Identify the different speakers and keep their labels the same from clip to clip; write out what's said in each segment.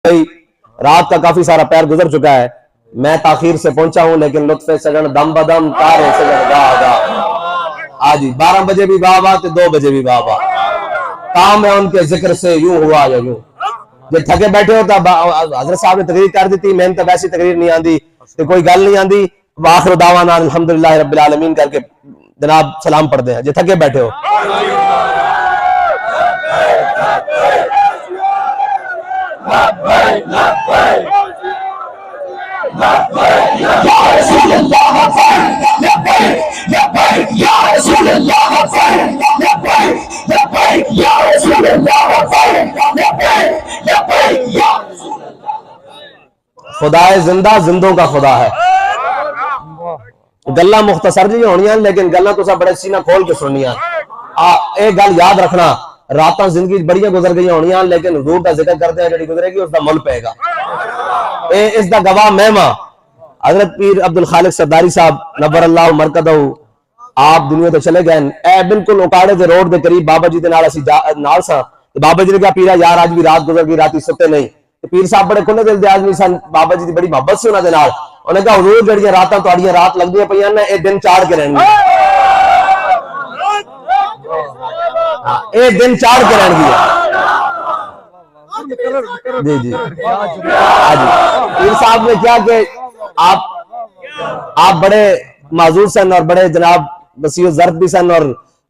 Speaker 1: رات کا کافی سارا پیر گزر چکا ہے، میں تاخیر سے پہنچا ہوں لیکن لطف سجن دم بدم تارے سجن گاہ گاہ آجی 12 بجے بھی بابا تو 2 بجے بھی بابا کام ہے ان کے ذکر سے یوں ہوا یا یوں جب تھکے بیٹھے ہوتا حضرت صاحب نے تقریر کر دیتی میں تو ویسی تقریر نہیں آندی تو کوئی گل نہیں آندی وآخر دعوانا الحمدللہ رب العالمین کر کے جناب سلام پڑھ دیں جب تھکے بیٹھے ہو خدا زندہ زندوں کا خدا ہے گلہ مختصر جی ہونی ہیں لیکن گلہ تو سب بڑے سینہ کھول کے سننی ہیں ایک گل یاد رکھنا راتاں زندگی بڑیاں گزر گئی ہونی ہیں لیکن حضور کا ذکر کرتے ہیں جڑی گزرے گی اس دا مل پائے گا اس دا گواہ مہما حضرت پیر عبدالخالق سرداری صاحب نبر اللہ مرکدہ آپ دنیا تو چلے گئے اے بالکل اوکاڑے دے روڈ دے قریب بابا جی دے نال اسی نال سا بابا جی نے کہا پیرا یار آج بھی رات گزر گئی راتی ستے نہیں پیر صاحب بڑے کھلے دل دے آدمی سن بابا جی دی بڑی محبت سی انہاں دے نال انہوں نے کہا حضور جڑیاں راتاں تہاڈیاں رات لگدیاں پیاں نے اے دن چاڑ کے رہن گے اے دن چاڑ کے رہن گے جی جی پیر صاحب نے کیا کہ آپ بڑے معذور سن اور بڑے جناب وسیع الظرف بھی سن اور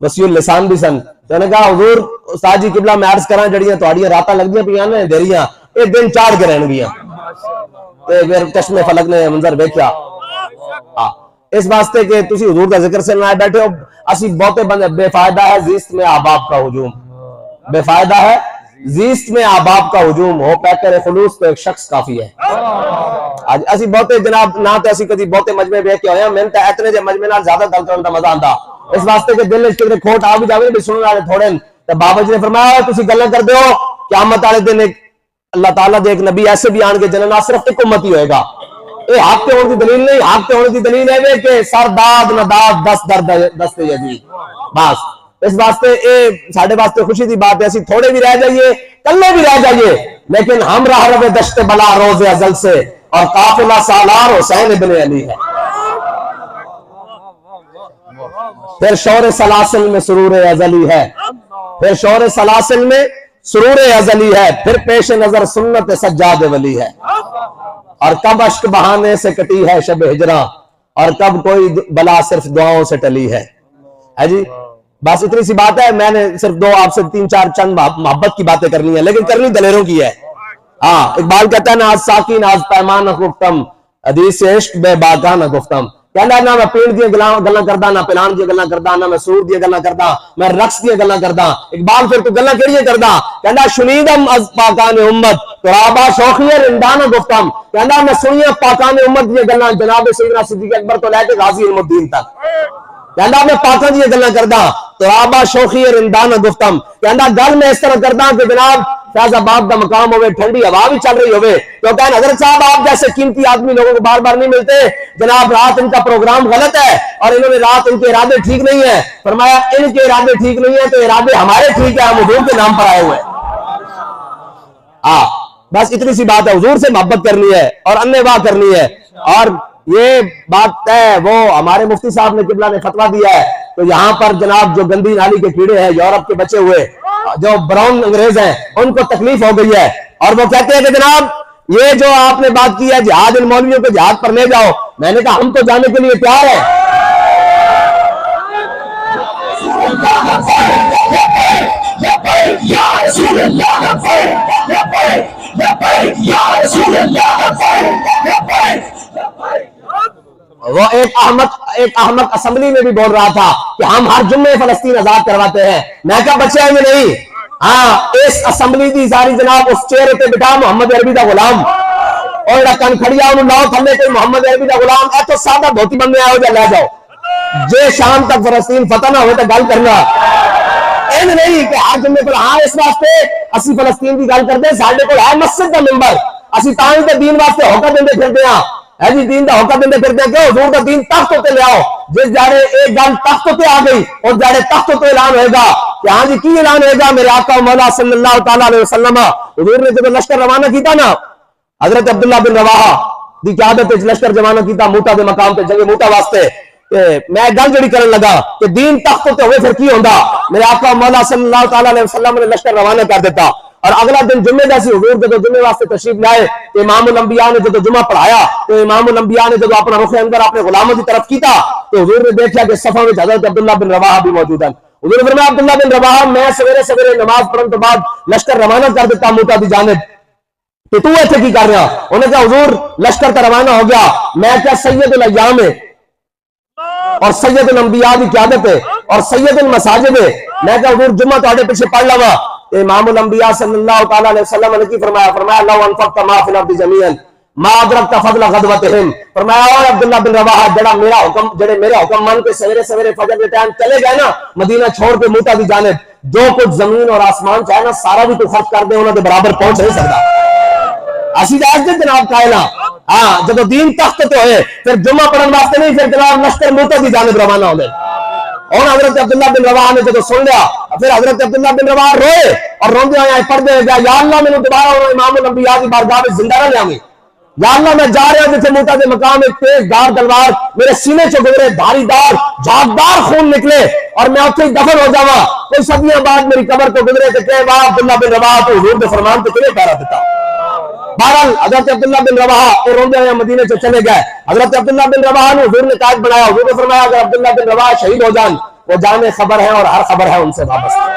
Speaker 1: وسیع اللسان بھی سن تو انہوں نے کہا حضور استاد جی قبلہ میں عرض کراں جڑیاں تہاڈیاں راتاں لگدیاں پیاں نے دیریاں اے دن چاڑ کے رہن گیاں تے پھر چشمے فلک نے منظر دیکھا اس واسطے کہ تسی حضور کا ذکر سے نہ بیٹھے ہو اسی بہتے بندے بے فائدہ ہے زیست میں احباب کا ہجوم بے فائدہ ہے زیست میں احباب کا ہجوم ہو پیکر خلوص تو ایک شخص کافی ہے آج اسی بہتے جناب نہ تو اسی کدی بہتے مجمع بیٹھ کے ہوئے ہیں میں تے اتنے جے مجمع نال زیادہ گل کرن دا مزہ آندا اس واسطے کہ دل وچ کدے کھوٹ آ بھی جاوے بھی سنن والے تھوڑے تے بابا جی نے فرمایا تسی گلاں کردے ہو قیامت والے دن اللہ تعالیٰ دے ایک نبی ایسے بھی آن کے جنہاں نہ صرف ایک امت ہی ہوئے گا اے حق تے ہونے کی دلیل نہیں حق تے ہونے کی دلیل ہے کہ سر داد نہ داد دست درد دست یزید بس اس واسطے اے ساڈے واسطے خوشی دی بات ہے اسی تھوڑے بھی رہ جائیے کلے بھی رہ جائیے لیکن ہم راہ رو دشت بلا روز ازل سے اور قافلہ سالار حسین ابن علی ہے پھر شور سلاسل میں سرور ازلی ہے پھر شور سلاسل میں سرور ازلی ہے پھر پیش نظر سنت سجاد ولی ہے اور کب اشک بہانے سے کٹی ہے شب ہجراں اور کب کوئی بلا صرف دعاؤں سے ٹلی ہے جی بس اتنی سی بات ہے میں نے صرف دو آپ سے 3-4 چند محبت کی باتیں کرنی ہیں لیکن کرنی دلیروں کی ہے ہاں اقبال کہتا ہے نا آج ساکی ناز پیمان نہ گفتم حدیث عشق بے باقا نہ گفتم کہنا نہ میں پیڑ دیا گلاں کردا نہ پلان دیا گلاں کردا نہ میں سور دیا گلاں کردا میں رقص دیا گلاں کردا اقبال پھر تو گلاں کیڑیاں کردا کہنا شنیدم از پاکان امت ترابا شوخی رندان گفتم کہنا میں سنیا پاکان امت دیا گلاں جناب سیدنا صدیق اکبر تو لے کے غازی علم الدین تک کہنا میں پاکان دیا گلاں کردا ترابا شوخی رندان گفتم کہنا گل میں اس طرح کردا کہ جناب فیض آباد کا مقام ہوئے ٹھنڈی ہوا بھی چل رہی ہوئے تو کہنا حضرت صاحب آپ جیسے قیمتی آدمی لوگوں کو بار بار نہیں ملتے جناب رات ان کا پروگرام غلط ہے اور انہوں نے رات ان کے ارادے ٹھیک نہیں ہیں فرمایا ان کے ارادے ٹھیک نہیں ہیں تو ارادے ہمارے ٹھیک ہے ہم حضور کے نام پر آئے ہوئے بس اتنی سی بات ہے حضور سے محبت کرنی ہے اور اننے واہ کرنی ہے اور یہ بات ہے وہ ہمارے مفتی صاحب نے قبلہ نے فتویٰ دیا ہے تو یہاں پر جناب جو گندی نالی کے کیڑے ہیں یورپ کے بچے ہوئے جو براؤن انگریز ہیں ان کو تکلیف ہو گئی ہے اور وہ کہتے ہیں کہ جناب یہ جو آپ نے بات کی ہے جہاد ان مولویوں کو جہاد پر لے جاؤ میں نے کہا ہم تو جانے کے لیے تیار ہیں وہ ایک احمق اسمبلی میں بھی بول رہا تھا کہ ہم ہر جمعے فلسطین آزاد کرواتے ہیں میں کہا بچے آئیں گے نہیں اس اسمبلی دی ساری جناب اس چہرے پہ بٹھا محمد عربی دا غلام اور کن کھڑیا انہوں لاؤ تھلے کوئی محمد عربی دا غلام اے تو سادہ دھوتی بندے آؤ جا لے جاؤ جے شام تک فلسطین فتح نہ ہوئے تو گل کرنا این نہیں کہ ہر جمعے پر اس واسطے اسی فلسطین کی گل کرتے ہیں ساڈے کو ہے مسجد کا ممبر اسی تاں تے دین واسطے ہوکا دیندے پھرتے ہیں ہے جی دین دا ہوکا دیندے پھرتے ہیں کہ حضور دا دین تخت تے لے آؤ جس جاڑے ایک گل تخت تے آ گئی اور جاڑے تخت تے اعلان ہوئے گا کہ ہاں جی کی اعلان ہوئے گا میرے آقا مولا صلی اللہ تعالی علیہ وسلم حضور نے جب لشکر روانہ کیتا نا حضرت عبداللہ بن رواحہ دی قیادت وچ لشکر روانہ کیتا موٹا دے مقام تے جنگ موٹا واسطے میں گل جڑی کرن لگا کہ دین تخت تے ہوئے پھر کی ہوندا میرے آقا مولا صلی اللہ تعالی علیہ وسلم نے لشکر روانہ کر دیتا اور اگلا دن جمعے دا سی حضور جب جمعے واسطے تشریف لائے تو امام الانبیاء نے جب جمعہ پڑھایا تو امام الانبیاء نے جب اپنا رخ انور اپنے غلاموں کی طرف کیتا تو حضور نے دیکھا کہ صفوں میں حضرت عبداللہ بن رواحہ بھی موجود ہیں. حضور نے فرمایا عبداللہ بن رواحہ میں سویرے سویرے نماز پڑھنے تو بعد لشکر روانہ کر دیتا موٹا دی جانب کہ تو ایتھے کی کر رہا. انہوں نے کہا حضور لشکر تو روانہ ہو گیا میں کیا سید الایام ہے اور سید الانبیاء کی قیادت ہے اور سید المساجد ہے میں کہا حضور جمعہ تواڈے پیچھے پڑھ لواں. امام الانبیاء صلی اللہ تعالی علیہ وسلم نے کی فرمایا لو انفقت ما فی الارض جميعا ما ادرکت فضل غدوتهم فرمایا اور عبداللہ بن رواحہ جڑے میرے حکم مان کے سویرے سویرے فجر کے ٹائم چلے گئے نا مدینہ چھوڑ کے موٹا دی جانب جو کچھ زمین اور آسمان چاہے نا سارا بھی تو خرچ کر دے انہوں نے برابر پہنچ نہیں سکتا. اسی جائز جناب قائلہ ہاں جب دین تخت تو ہوئے پھر جمعہ پڑھن واسطے نہیں پھر جناب لشکر موٹا دی جانب روانہ ہونے. اور حضرت عبداللہ بن رواحہ نے جب سن لیا پھر حضرت عبداللہ بن رواحہ روئے اور روندے آئے پڑھتے گیا یا اللہ میں نے دوبارہ امام الانبیاء کی بارگاہ میں زندہ نہ لیاویں. یا اللہ میں جا رہا جیسے موٹا دے مقام ایک تیز دار تلوار میرے سینے سے گزرے دھاری دار جھاگدار خون نکلے اور میں اتنے دفن ہو جاواں کوئی صدیاں بعد میری قبر کو گزرے تو کہ واہ عبداللہ بن رواحہ تو حضور دے فرمان تے کیویں پیرا دیتا. بہرحال حضرت عبداللہ بن رواحہ اور روندے ہوئے مدینے سے چلے گئے. حضرت عبداللہ بن رواحہ نے حضور نے قائد بنایا. حضور نے فرمایا اگر عبداللہ بن رواحہ شہید ہو جان وہ جامع خبر ہے اور ہر خبر ہے ان سے وابستہ.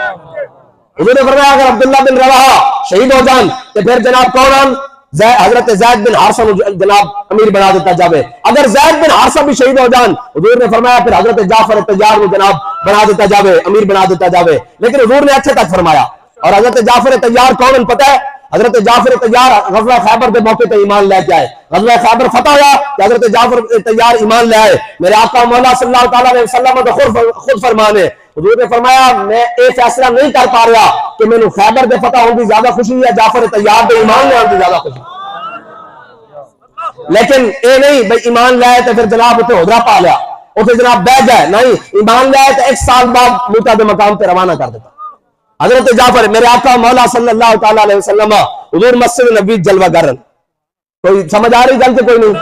Speaker 1: حضور نے فرمایا اگر عبداللہ بن رواحہ شہید ہو جان تو پھر جناب کون حضرت زید بن حارثہ جناب امیر بنا دیتا جاوے. اگر زید بن حارثہ بھی شہید ہو جان حضور نے فرمایا پھر حضرت جعفر طیار کو جناب بنا دیتا جاوے امیر بنا دیتا جاوے. لیکن حضور نے اچھے تک فرمایا. اور حضرت جعفر طیار کون پتہ ہے حضرت جعفر طیار غزوہ خیبر کے موقع پہ ایمان لے کے آئے. غزوہ خیبر فتح ہوا کہ حضرت جعفر طیار ایمان لے آئے. میرے آقا مولا صلی اللہ تعالی علیہ وسلم تو خود فرمانے حضور نے فرمایا میں یہ فیصلہ نہیں کر پا رہا کہ میں نے خیبر دے فتح ہونے کی زیادہ خوشی ہے جعفر طیار دے ایمان لے آنے کی زیادہ خوشی. لیکن اے نہیں بھئی ایمان لے تو پھر جناب اتنے حضرہ پا لیا اتنے جناب بہ جائے نہیں. ایمان لے تو ایک سال بعد موٹا دے مقام پہ روانہ کر دیتا. حضرت جعفر میرے آقا مولا صلی اللہ تعالی علیہ وسلم حضور مسجد نبوی جلوہ گر. کوئی سمجھ آ رہی گل کہ کوئی نہیں.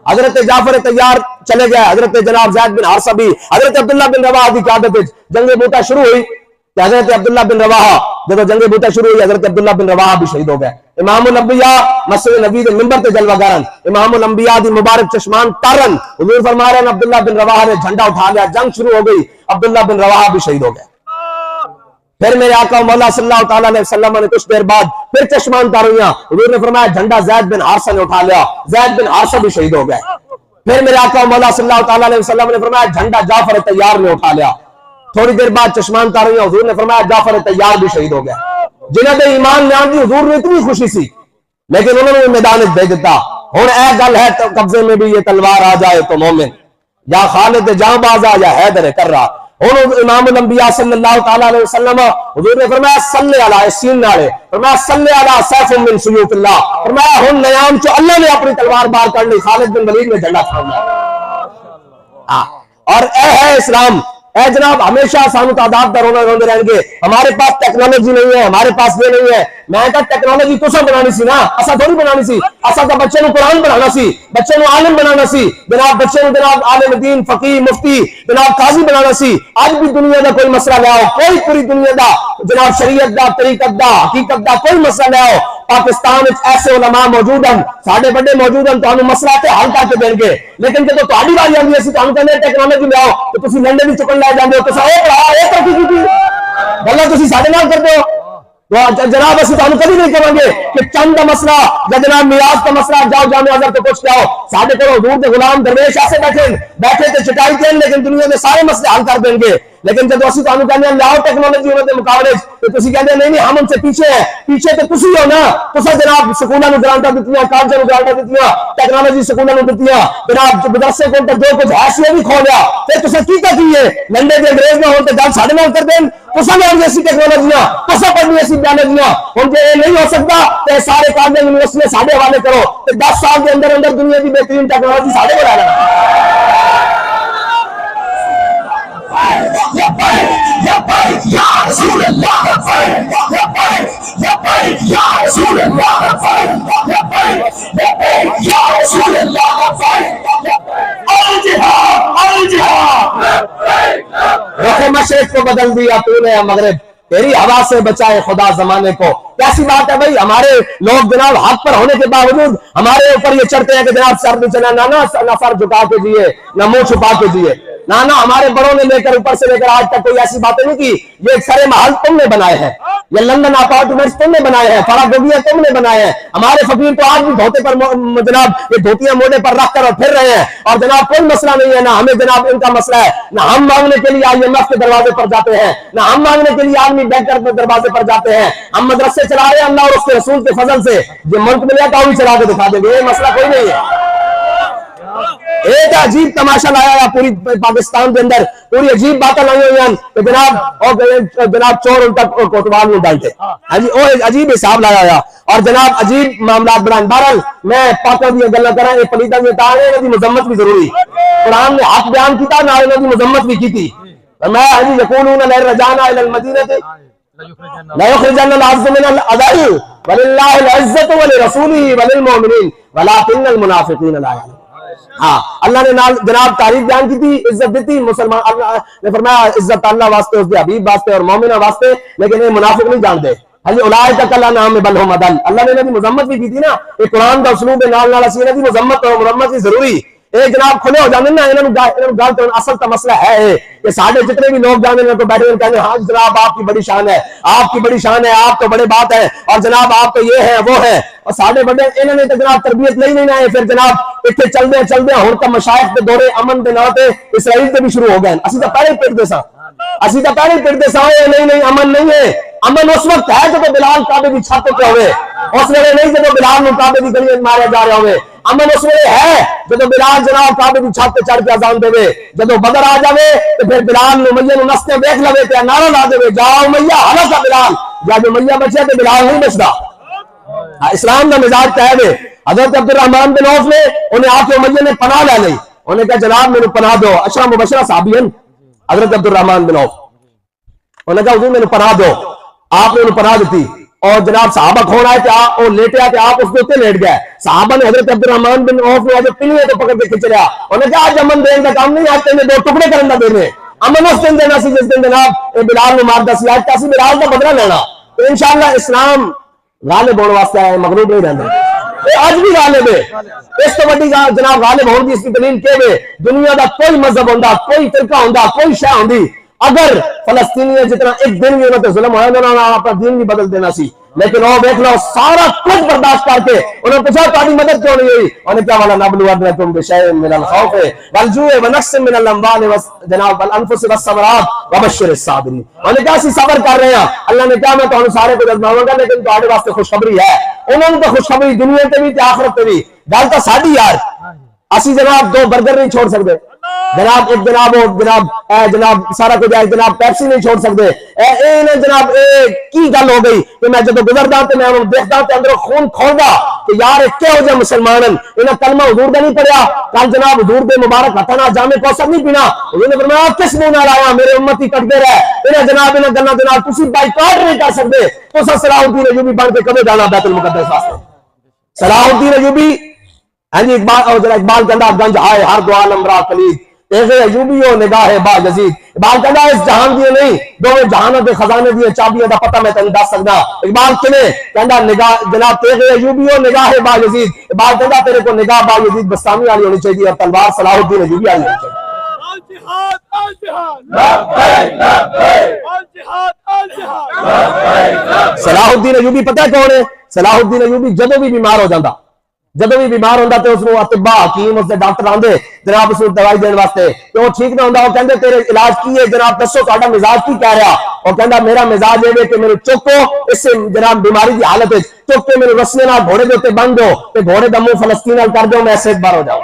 Speaker 1: حضرت جعفر طیار چلے گئے. حضرت جناب زید بن حارثہ بھی حضرت عبداللہ بن رواحہ کی قیادت جنگ موٹا شروع ہوئی. حضرت عبداللہ بن رواحہ جب جنگ موٹا شروع ہوئی حضرت عبداللہ بن رواحہ بھی شہید ہو گئے. امام الانبیاء مسجد نبوی دے منبر تے جلوہ گرن امام الانبیاء دی مبارک چشمان تارن حضور فرما رہے ہیں عبداللہ بن رواحہ نے جھنڈا اٹھا لیا جنگ شروع ہو گئی. عبداللہ بن رواحہ بھی شہید ہو گئے. پھر میرے آقا مولا صلی اللہ تعالی علیہ وسلم نے کچھ دیر بعد پھر چشمان تارویاں حضور نے فرمایا جھنڈا زید بن حارثہ نے اٹھا لیا. زید بن حارثہ بھی شہید ہو گئے. پھر میرے آقا مولا صلی اللہ تعالی علیہ وسلم نے فرمایا جھنڈا جعفر طیار نے اٹھا لیا. تھوڑی دیر بعد چشمان تارویاں حضور نے فرمایا جعفر طیار بھی شہید ہو گئے. جنہوں نے ایمان لے آندی حضور نے اتنی خوشی سی لیکن انہوں نے میدان بھیج دیتا. ہن اے گل ہے قبضے میں بھی یہ تلوار آ جائے تو مومن یا خالد جاں بازا یا حیدر کررا. ہن امام الانبیاء صلی اللہ تعالی علیہ وسلم حضور نے فرمایا صلی علی سین نالے فرمایا صلی علی سیف من سیوف اللہ فرمایا ہن نیام چ اللہ نے اپنی تلوار بار کر لی. خالد بن ولید نے جھنڈا تھاما. اور اے ہے اسلام اے جناب ہمیشہ سانو تعداد دا رونا روندے رہیں گے. ہمارے پاس ٹیکنالوجی نہیں ہے ہمارے پاس یہ نہیں ہے. میں کہا ٹیکنالوجی تساں بنانی سی نا اساں تھوڑی بنانی سی. اساں تو بچے نو قرآن بنانا سی بچے نو عالم بنانا سی جناب بچے نو جناب عالم دین فقیہ مفتی جناب قاضی بنانا سی. اج بھی دنیا دا کوئی مسئلہ لے آؤ کوئی پوری دنیا دا جناب شریعت دا طریقت دا حقیقت دا کوئی مسئلہ لے آؤ پاکستان ایسے علماء موجود ہیں ساڈے بڑے موجود ہیں تانوں مسئلہ تے حل کر کے دیں گے. لیکن جب تہاڈی واری آندی اسی تانوں کہندے ٹیکنالوجی لے آؤ تو تسی لنڈن دی چکن لے جاندے ہو تساں اے پڑھا اے ترقی کیتی گلاں تسی ساڈے نال کردے ہو. جناب اسی تانوں کبھی نہیں کہیں گے کہ چند کا مسئلہ یا جناب میراث کا مسئلہ جاؤ جامع ازہر تو پوچھ کے آؤ. ساڈے کول حضور دے غلام درویش ایسے بیٹھے تے چٹائی دین لیکن دنیا دے سارے مسئلے حل کر دیں گے. لیکن جب اسی تانوں کہندے ہیں لاؤ ٹیکنالوجی انہاں دے مقابلے تے تسی کہندے نہیں ہم ان سے پیچھے ہیں. پیچھے تے تسی ہو نا. تساں جناب سکولاں نوں گرانٹاں دتیاں کالجاں نوں گرانٹاں دتیاں ٹیکنالوجی سکولاں نوں دتیاں جناب مدرسے کول تے جو کچھ ہے بھی کھو لیا. پھر تساں کی کیے لنڈے دے انگریز نہ ہون تے گل ساڈے نال کر دین. تساں لے ایسی ٹیکنالوجیاں تساں پڑھنی ایسی بیالوجیاں. ہن جے یہ نہیں ہو سکتا تے سارے کالج یونیورسٹی ساڈے حوالے کرو تے 10 سال دے اندر اندر دنیا دی بہترین ٹیکنالوجی ساڈے کول آ جائے. یا رسول اللہ یا رسول اللہ رخ مشرق کو بدل دیا تو نے مغرب، تیری ہوا سے بچائے خدا زمانے کو. کیسی بات ہے بھائی، ہمارے لوگ جناب حق پر ہونے کے باوجود ہمارے اوپر یہ چڑھتے ہیں کہ جناب سر نہیں چلا، نہ سر جھکا کے جیے نہ منہ چھپا کے جیے. نہ ہمارے بڑوں نے لے کر اوپر سے لے کر آج تک کوئی ایسی باتیں نہیں کی. یہ سرے محل تم نے بنائے ہیں، یہ لندن اپارٹمنٹس تم نے بنائے ہیں، فراگوگیا تم نے بنائے ہیں. ہمارے فقیر تو آج بھی دھوتے پر جناب یہ دھوتیاں موڑے پر رکھ کر اور پھر رہے ہیں، اور جناب کوئی مسئلہ نہیں ہے. نہ ہمیں جناب ان کا مسئلہ ہے، نہ ہم مانگنے کے لیے IMF کے دروازے پر جاتے ہیں، نہ ہم مانگنے کے لیے عالمی بینکر کے دروازے پر جاتے ہیں. ہم مدرسے چلا رہے ہیں اللہ اور اس کے رسول کے فضل سے. جو ملک ملے گا وہی چلا کے دکھا دیں گے، یہ مسئلہ کوئی نہیں ہے. ایک عجیب تماشا لایا ہے پوری پاکستان کے اندر، پوری عجیب باتیں لائی ہوئی ہیں کہ جناب چور ان تک کوتوال میں ڈالتے. وہ عجیب حساب لایا ہے اور جناب عجیب معاملات بنائیں. بہرحال میں پاکوں کی گلا کر رہا ہوں، پلیتا کی تانے کی مذمت بھی ضروری. قرآن نے حق بیان کی تھا، نہ کی مذمت بھی کی تھی. میں یقولون لئن رجعنا الى المدینہ لَيُخْرِجَنَّ الْعَزَّ مِنَ الْأَذَلِ وَلِلَّهِ الْعِزَّةُ وَلِرَسُولِهِ وَلِلْمُؤْمِنِينَ وَلَكِنَّ الْمُنَافِقِينَ لَا يَعْلَمُونَ. ہاں اللہ نے جناب تعریف بیان کی تھی، عزت دی تھی. مسلمان اللہ نے فرمایا عزت اللہ واسطے، اس کے حبیب واسطے اور مومنہ واسطے، لیکن یہ منافق نہیں جانتے. اولئک کالانعام بل هم اضل. اللہ نے بھی مذمت بھی کی تھی نا. یہ قرآن کا اسلوب نال اسی نے بھی مذمت اور مرمت بھی ضروری. اے جناب کھلے ہو جانے نا، گل تو اصل تو مسئلہ ہے کہ سارے جتنے بھی لوگ جانے تو بیٹھے ہوئے کہتے ہیں ہاں جناب آپ کی بڑی شان ہے، آپ کی بڑی شان ہے، آپ تو بڑے بات ہے، اور جناب آپ تو یہ ہے وہ ہے. اور سارے بڑے انہوں نے تو جناب تربیت نہیں آئے. پھر جناب اتنے چلدے ہوں تو مشائخ کے دورے امن کے نام سے اسرائیل سے بھی شروع ہو گئے. اسی تو پہلے ہی پیٹ دے سا نہیں امن نہیں ہے. امن اس وقت ہے جب بلال کعبے کی چھت پہ ہوئے، اس ویلے نہیں جب بلال نو کعبے کی گلی ماریا جا رہا ہوئے. امن اس ویلے ہے جب بلال جناب کعبے کی چھت پہ چڑھ کے اذان دے. جب بدر آ جائے تو پھر بلال نو میاں نو نستے دیکھ لو تے نعرہ لا دے جاؤ میاں ہلاکا بلال. جب میاں بچے تو بلال نہیں بچتا. اسلام کا مزاج طے ہے. حضرت عبد الرحمن بن عوف نے انہیں آ کے میاں نے پناہ لے لی. انہیں کہا جناب میرے پناہ دو. اشرا مبشرہ صحابی ہیں حضرت عبد الرحمن بن عوف. انہیں کہا حضور میرے پناہ دو. آپ نے انہیں پناہ دیتی اور جناب صحابہ کھوڑ آئے تھے، وہ لیٹے آئے تھے، آپ اس کے اتنے لیٹ گئے. صحابہ نے حضرت عبد الرحمن بن عوف نے پنیے تو پکڑ کے کھچ لیا. انہوں نے کہا آج امن دین کا کام نہیں، آج تینے دو ٹکڑے کرنا دینے. امن اس دن دینا سی جس دن جناب بلال نے مار دسی. آج تاسی بلال کا بدلہ لینا. تو انشاءاللہ اسلام غالب ہونے واسطے ہے، مغلوب نہیں رہنا. آج بھی غالب ہے. اس تو بڑی جناب غالب ہونے کی اس کی دلیل کہ دنیا کا کوئی مذہب ہوندا، کوئی فرقہ ہوندا، کوئی شے ہوندی، اگر فلسطینی جتنا ایک دن بھی انہوں نے ظلم ہویا انہوں نے اپنا دین بھی بدل دینا سی. لیکن وہ دیکھ لو سارا کچھ برداشت کر کے انہوں نے پوچھا تاری مدد کیوں نہیں ہوئی. انہوں نے کہا والا نبلونکم بشیء من الخوف والجوع ونقص من الاموال جناب والانفس والثمرات وبشر الصابرین. انہوں نے کہا اسی صبر کر رہے ہیں. اللہ نے کہا میں تو سارے کو آزماؤں گا لیکن تمہارے واسطے خوشخبری ہے. انہوں نے تو خوشخبری دنیا تے بھی تے آخرت تے بھی. گل تو ساڈی یار، اسی جناب دو برگر نہیں چھوڑ سکتے جناب، ایک جناب سارا کچھ ہے جناب پیپسی نہیں چھوڑ سکتے. جناب کی گل ہو گئی کہ میں جب گزردا تو میں انہوں دیکھتا تے اندر خون کھولدا کہ یار کہو جے مسلمان انہاں کلمہ حضور دا نہیں پڑھیا. کل جناب حضور دے مبارک ہتھاں نال جامع کوثر نہیں پینا. حضور نے فرمایا کس منہ نال آیا میرے امتی کٹدے رہے. انہاں جناب انہاں گلاں دے نال تسی بائیکاٹ نہیں کر سکتے. تساں صلاح الدین ایوبی بن کے کدے جانا بیت المقدس واسطے. صلاح الدین ایوبی ہاں جی اقبال کہندا گنج آئے ہر دو عالم را کلید ایسے ایوبیو نگاہ با یزید. اقبال کہندا اس جہان دی نہیں دو جہانوں دے خزانے دی چابیاں دا پتہ میں تینوں دس سکدا. اقبال کنے کہندا نگاہ جناب تیرے ایوبیو نگاہ با یزید. اقبال کہندا تیرے کو نگاہ با یزید بستامی والی ہونی چاہیے اور تلوار صلاح الدین ایوبی والی ہونی چاہیے. صلاح الدین ایوبی پتہ کون ہے؟ صلاح الدین ایوبی جدوں بھی بیمار ہو جاندا، جدو بھی بیمار ہوتا تو اس کو اطباء حکیم اس ڈاکٹر آندے جناب اس کو دوائی دین واسطے تو وہ ٹھیک نہ ہوندا. وہ کہندے تیرے علاج کی ہے جناب دسو تہاڈا مزاج کی کہہ رہا. وہ کہندا میرا مزاج ہے کہ میرے چوکو اس سے جناب بیماری دی حالت وچ چوک کے میرے رسیاں نال گھوڑے دے اوتے بند دو تے گھوڑے دا منہ فلسطین نال کر دو میں ایسے بار ہو جاؤں.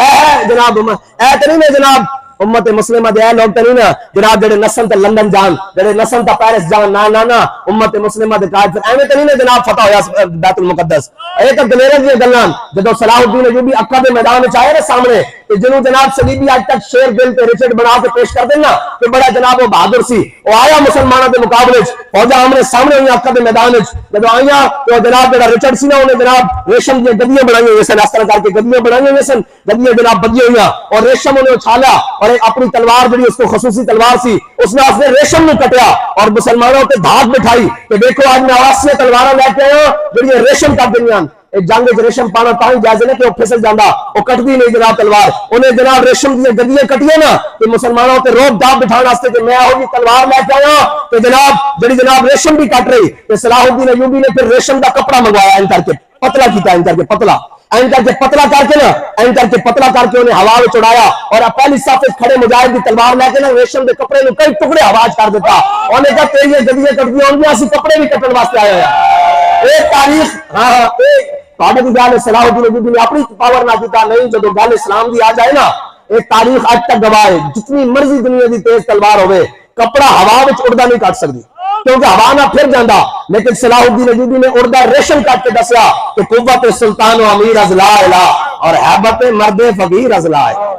Speaker 1: اے جناب اے تے نہیں جناب امت مسلمہ دے لوگ تے نہیں نا جناب جڑے نسل تے لندن جان جڑے نسل تے پیرس جان نا امت مسلمہ دے قائد پھر ایویں تے نہیں نا جناب فتح ہویا بیت المقدس. اے تے دلیرے دی گلاں جدوں صلاح الدین ایوبی اکا دے میدان وچ آئے نا سامنے کہ جنہوں جناب سلیبی آج تک شیر دل تے رچرڈ بنا کے پیش کر دینا کہ بڑا جناب وہ بہادر سی وہ آیا مسلمانوں کے مقابلے فوجا ہمارے سامنے ہوئی آقا دے میدان جب آئیاں تو جناب جڑا رچرڈ سی نا انہیں جناب ریشم دی گدیاں بنائی ہوئی سن، اس طرح کر کے گدیاں بنائی ہوئی سن، گدیاں جناب بدی ہوئی اور ریشم انہیں اچھالا اور اپنی تلوار جڑی اس کو خصوصی تلوار سی اس نے اپنے ریشم میں کٹیا اور مسلمانوں کے دھاک بٹھائی کہ دیکھو آج میں آواز سے تلوار لے کے آیا جڑی ریشم کر دنیا ایک جنگ ریشم پانا تاہی جائز ہے کہ وہ پھسل جانا وہ کٹتی نہیں جناب تلوار انہیں جناب ریشم کی گدیاں کٹیاں نا کہ مسلمانوں کے روب داب بٹھانا واسطے کہ میں ہوگی تلوار لے کے آیا کہ جناب جڑی جناب ریشم بھی کٹ رہی کہ صلاح الدین ایوبی نے پھر ریشم کا کپڑا منگوایا ان کر کے پتلا کیتا ان کر کے پتلا این کر کے پتلا کر کے نا این کر کے پتلا کر کے انہیں ہوا میں چڑھایا اور پہلی صف کھڑے مجاہد کی تلوار لے کے نا ریشم کے کپڑے میں کئی ٹکڑے آواز کر دیتا انہیں کہا تیری یہ گدیاں کٹ دیا ان اسی کپڑے بھی کٹن واسطے آئے ہیں ایک تاریخ ہاں ایک گل صلاح الدین ایوبی نے اپنی پاور نہ کیتا نہیں جب گل اسلام دی آ جائے نا ایک تاریخ آج تک گواہ ہے جتنی مرضی دنیا دی تیز تلوار ہوئے کپڑا ہوا وچ اڑدا نہیں کٹ سکتی کیونکہ ہوا نہ پھر جاندا لیکن صلاح الدین ایوبی نے اڑدا ریشم کٹ کے دسیا کہ قوت سلطان و امیر از لا الہ اور ہیبت مرد فقیر از لا الہ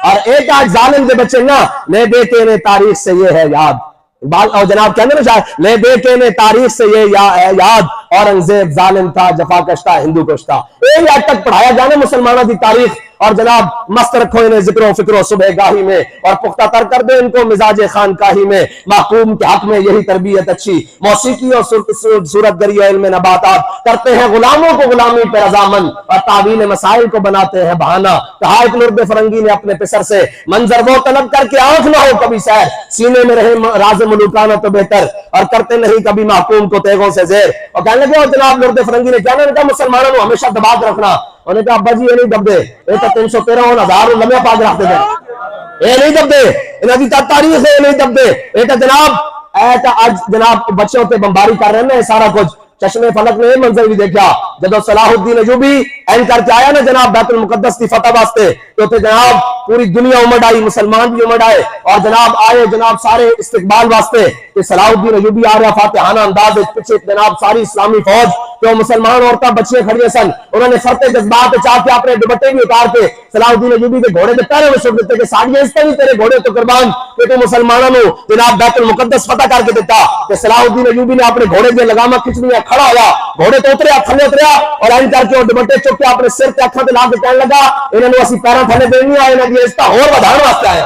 Speaker 1: اور ایک آج ظالم دے بچے نا لے دے کے نے تاریخ سے یہ ہے یاد اور جناب کہنے نا شاید لے دے کے نے تاریخ سے یہ یاد اورنگزیب ظالم تھا جفا کشتا ہندو کشتا ایک آج تک پڑھایا جانے مسلمانوں کی تاریخ اور جناب مست رکھو انہیں ذکر و فکر و صبح گاہی میں اور پختہ تر کر دے ان کو مزاج خانقاہی میں محکوم کے حق میں یہی تربیت اچھی موسیقی اور صورت گری و علم نباتات کرتے ہیں غلاموں کو غلامی پہ رضامند اور تعویل مسائل کو بناتے ہیں بہانہ کہا ایک لرد فرنگی نے اپنے پسر سے منظر وہ طلب کر کے آنکھ نہ ہو کبھی سیر سینے میں رہے راز ملوکانہ تو بہتر اور کرتے نہیں کبھی محکوم کو تیغوں سے زیر اور کہنے لگے جناب لرد فرنگی نے کہا مسلمانوں کو ہمیشہ دبا کے رکھنا انہیں کہا ابا جی یہ نہیں دب دے یہ تو 313 لمحے پاک رکھتے تھے یہ نہیں دب دے انہیں دی تاریخ ہے یہ نہیں دب دے یہ تو جناب آج جناب بچوں پہ بمباری کر رہے ہیں سارا کچھ چشمے فلک نے یہ منظر بھی دیکھا جب صلاح الدین ایوبی این کر کے آیا نا جناب بیت المقدس کی فتح واسطے تو جناب پوری دنیا امڑ آئی مسلمان بھی امڑ آئے اور جناب آئے جناب سارے استقبال واسطے کہ صلاح الدین ایوبی آ رہا فاتحانہ انداز پیچھے جناب ساری اسلامی فوج تو مسلمان عورتیں بچے کھڑے سن انہوں نے فرتے جذبات چاہ کے اپنے دوپٹے بھی اتار کے صلاح الدین ایوبی کے گھوڑے کے پیروں میں سٹ دیتے کہ ساڑیاں اس طرح تیرے گھوڑے تو قربان کہ تو مسلمانوں نے جناب بیت المقدس فتح کر کے دیتا کہ صلاح الدین ایوبی نے اپنے گھوڑے کے لگامہ کھچنی ہے کھڑا ہوا گھوڑے تو اتریا تھلے اتریا اور این کر کے وہ دوپٹے چک کے اپنے سر تے اکھاں تے لا کے کہنے لگا انہاں نوں اسی پیراں تھلے دینی آئے انہاں دی عزت ہور ودھاؤن واسطے آئے